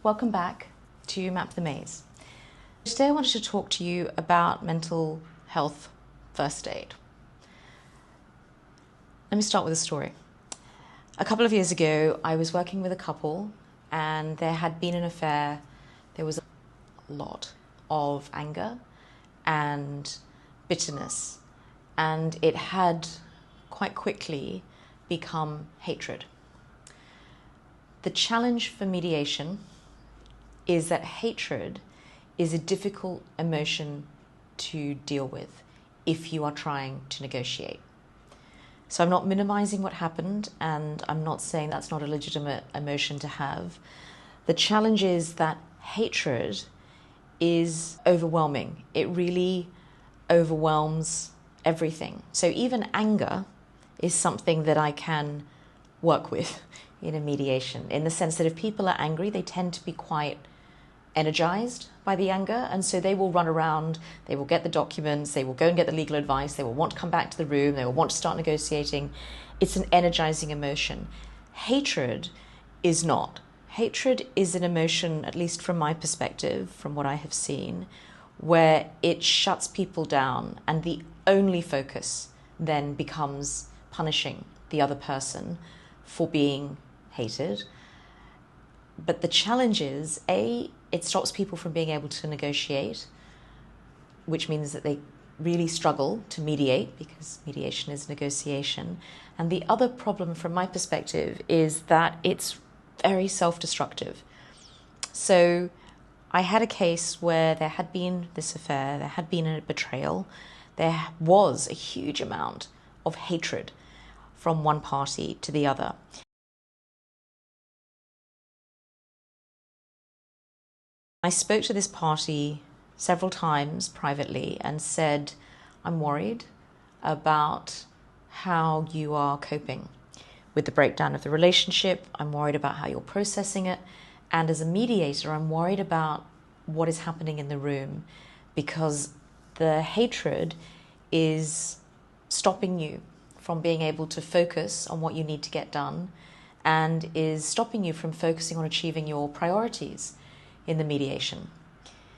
Welcome back to Map the Maze. Today I wanted to talk to you about mental health first aid. Let me start with a story. A couple of years ago, I was working with a couple and there had been an affair. There was a lot of anger and bitterness, and it had quite quickly become hatred. The challenge for mediation is that hatred is a difficult emotion to deal with if you are trying to negotiate. So I'm not minimizing what happened, and I'm not saying that's not a legitimate emotion to have. The challenge is that hatred is overwhelming. It really overwhelms everything. So even anger is something that I can work with in a mediation, in the sense that if people are angry, they tend to be quite energized by the anger, and so they will run around, they will get the documents, they will go and get the legal advice, they will want to come back to the room, they will want to start negotiating. It's an energizing emotion. Hatred is not. Hatred is an emotion, at least from my perspective, from what I have seen, where it shuts people down, and the only focus then becomes punishing the other person for being hated. But the challenge is, it stops people from being able to negotiate, which means that they really struggle to mediate, because mediation is negotiation. And the other problem from my perspective is that it's very self-destructive. So I had a case where there had been this affair, there had been a betrayal, there was a huge amount of hatred from one party to the other. I spoke to this party several times privately and said, I'm worried about how you are coping with the breakdown of the relationship. I'm worried about how you're processing it. And as a mediator, I'm worried about what is happening in the room, because the hatred is stopping you from being able to focus on what you need to get done, and is stopping you from focusing on achieving your priorities in the mediation.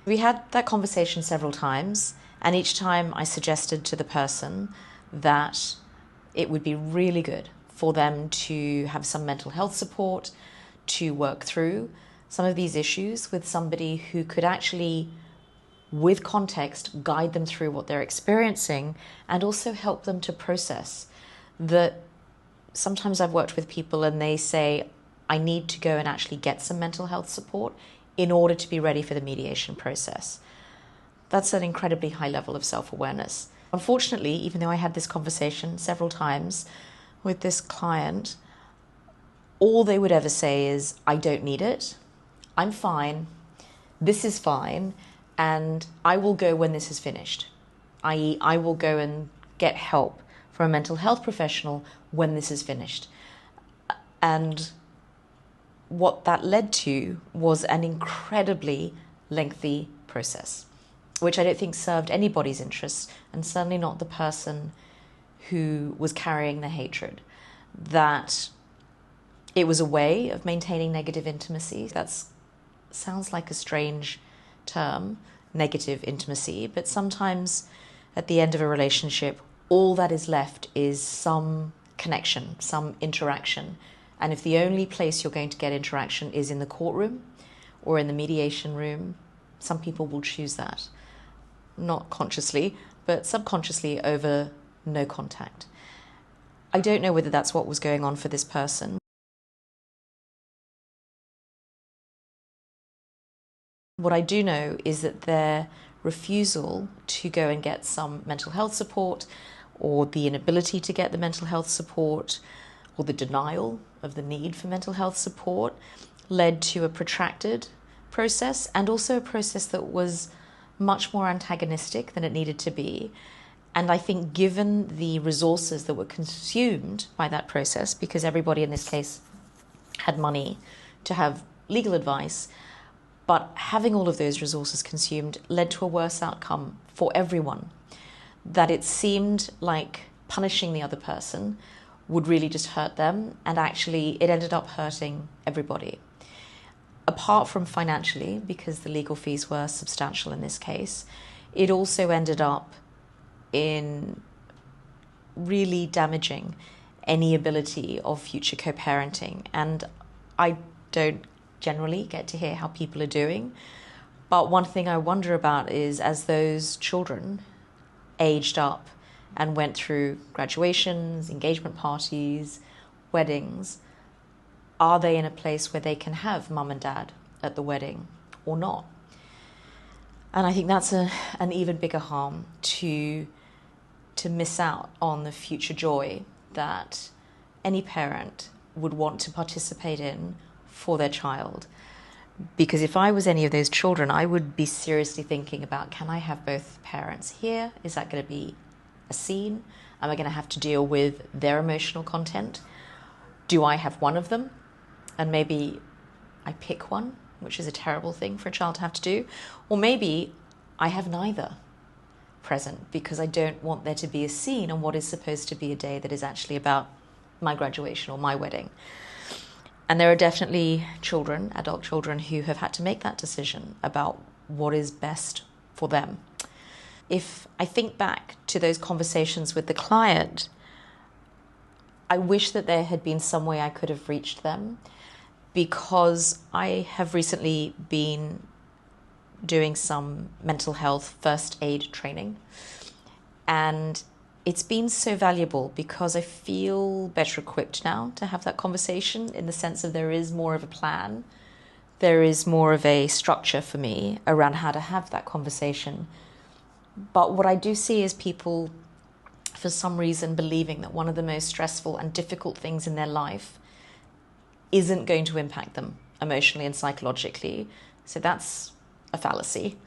We had that conversation several times, and each time I suggested to the person that it would be really good for them to have some mental health support, to work through some of these issues with somebody who could actually, with context, guide them through what they're experiencing, and also help them to process that. Sometimes I've worked with people and they say, I need to go and actually get some mental health support in order to be ready for the mediation process. That's an incredibly high level of self-awareness. Unfortunately, even though I had this conversation several times with this client, all they would ever say is, I don't need it, I'm fine, this is fine, and I will go when this is finished. I.e., I will go and get help from a mental health professional when this is finished. And what that led to was an incredibly lengthy process, which I don't think served anybody's interests, and certainly not the person who was carrying the hatred. That it was a way of maintaining negative intimacy. That sounds like a strange term, negative intimacy, but sometimes at the end of a relationship, all that is left is some connection, some interaction. And if the only place you're going to get interaction is in the courtroom or in the mediation room, some people will choose that. Not consciously, but subconsciously, over no contact. I don't know whether that's what was going on for this person. What I do know is that their refusal to go and get some mental health support, or the inability to get the mental health support, or the denial of the need for mental health support, led to a protracted process, and also a process that was much more antagonistic than it needed to be. And I think, given the resources that were consumed by that process, because everybody in this case had money to have legal advice, but having all of those resources consumed led to a worse outcome for everyone. That it seemed like punishing the other person would really just hurt them, and actually it ended up hurting everybody. A apart from financially, because the legal fees were substantial in this case, it also ended up in really damaging any ability of future co-parenting. And I don't generally get to hear how people are doing, but one thing I wonder about is, as those children aged up and went through graduations, engagement parties, weddings, are they in a place where they can have mum and dad at the wedding or not? And I think that's an even bigger harm, to miss out on the future joy that any parent would want to participate in for their child. Because if I was any of those children, I would be seriously thinking about, can I have both parents here? Is that going to be a scene? Am I going to have to deal with their emotional content? Do I have one of them? And maybe I pick one, which is a terrible thing for a child to have to do. Or maybe I have neither present, because I don't want there to be a scene on what is supposed to be a day that is actually about my graduation or my wedding. And there are definitely children, adult children, who have had to make that decision about what is best for them. If I think back to those conversations with the client, I wish that there had been some way I could have reached them, because I have recently been doing some mental health first aid training. And it's been so valuable, because I feel better equipped now to have that conversation, in the sense of there is more of a plan. There is more of a structure for me around how to have that conversation. But what I do see is people, for some reason, believing that one of the most stressful and difficult things in their life isn't going to impact them emotionally and psychologically. So that's a fallacy.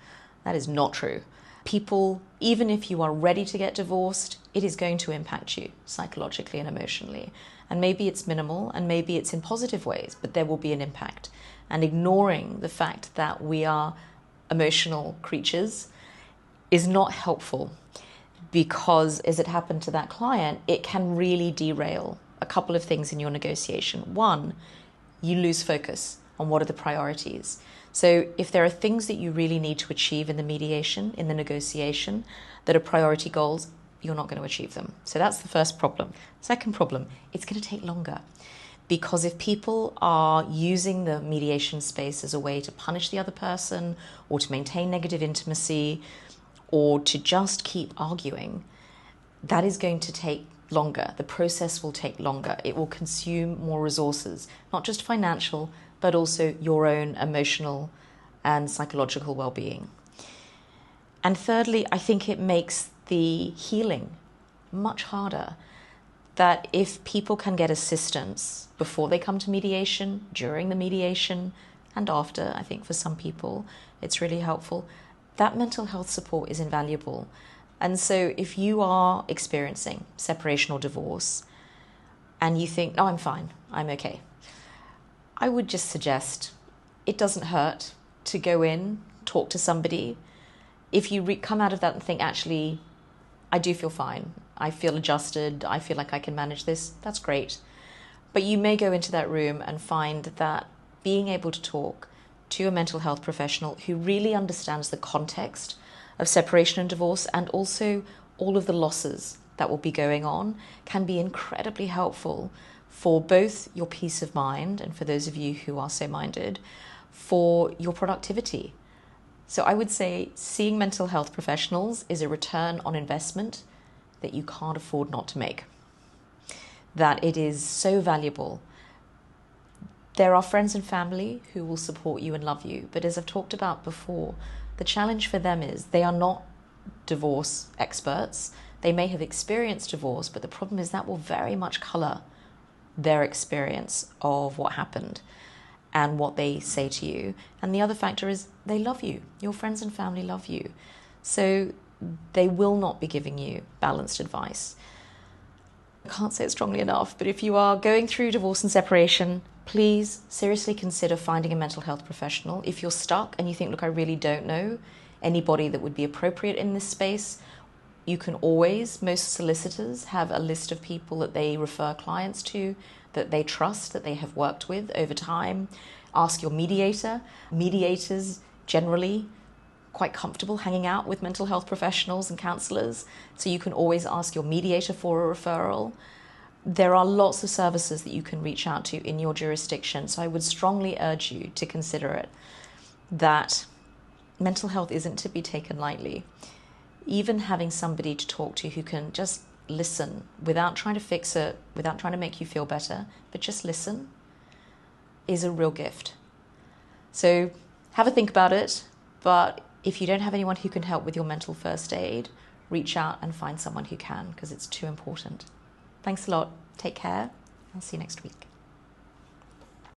That is not true. People, even if you are ready to get divorced, it is going to impact you psychologically and emotionally. And maybe it's minimal, and maybe it's in positive ways, but there will be an impact. And ignoring the fact that we are emotional creatures is not helpful, because, as it happened to that client, it can really derail a couple of things in your negotiation. One, you lose focus on what are the priorities. So if there are things that you really need to achieve in the mediation, in the negotiation, that are priority goals, you're not going to achieve them. So that's the first problem. Second problem, it's going to take longer. Because if people are using the mediation space as a way to punish the other person, or to maintain negative intimacy, or to just keep arguing, that is going to take longer. The process will take longer. It will consume more resources, not just financial, but also your own emotional and psychological well-being. And thirdly, I think it makes the healing much harder. That if people can get assistance before they come to mediation, during the mediation, and after, I think for some people it's really helpful, that mental health support is invaluable. And so if you are experiencing separation or divorce and you think, no, I'm fine, I'm okay, I would just suggest it doesn't hurt to go in, talk to somebody. If you come out of that and think, actually, I do feel fine, I feel adjusted, I feel like I can manage this, that's great. But you may go into that room and find that being able to talk to a mental health professional who really understands the context of separation and divorce, and also all of the losses that will be going on, can be incredibly helpful for both your peace of mind, and for those of you who are so minded, for your productivity. So I would say seeing mental health professionals is a return on investment that you can't afford not to make. That it is so valuable. There are friends and family who will support you and love you, but as I've talked about before, the challenge for them is they are not divorce experts. They may have experienced divorce, but the problem is that will very much colour their experience of what happened and what they say to you. And the other factor is they love you. Your friends and family love you. So they will not be giving you balanced advice. I can't say it strongly enough, but if you are going through divorce and separation, please seriously consider finding a mental health professional. If you're stuck and you think, look, I really don't know anybody that would be appropriate in this space, you can always, most solicitors have a list of people that they refer clients to. that they trust, that they have worked with over time. Ask your mediator. Mediators generally quite comfortable hanging out with mental health professionals and counsellors, so you can always ask your mediator for a referral. There are lots of services that you can reach out to in your jurisdiction, so I would strongly urge you to consider it, that mental health isn't to be taken lightly. Even having somebody to talk to who can just listen without trying to fix it, without trying to make you feel better, but just listen, is a real gift. So have a think about it, but if you don't have anyone who can help with your mental first aid, reach out and find someone who can, because it's too important. Thanks a lot. Take care. I'll see you next week.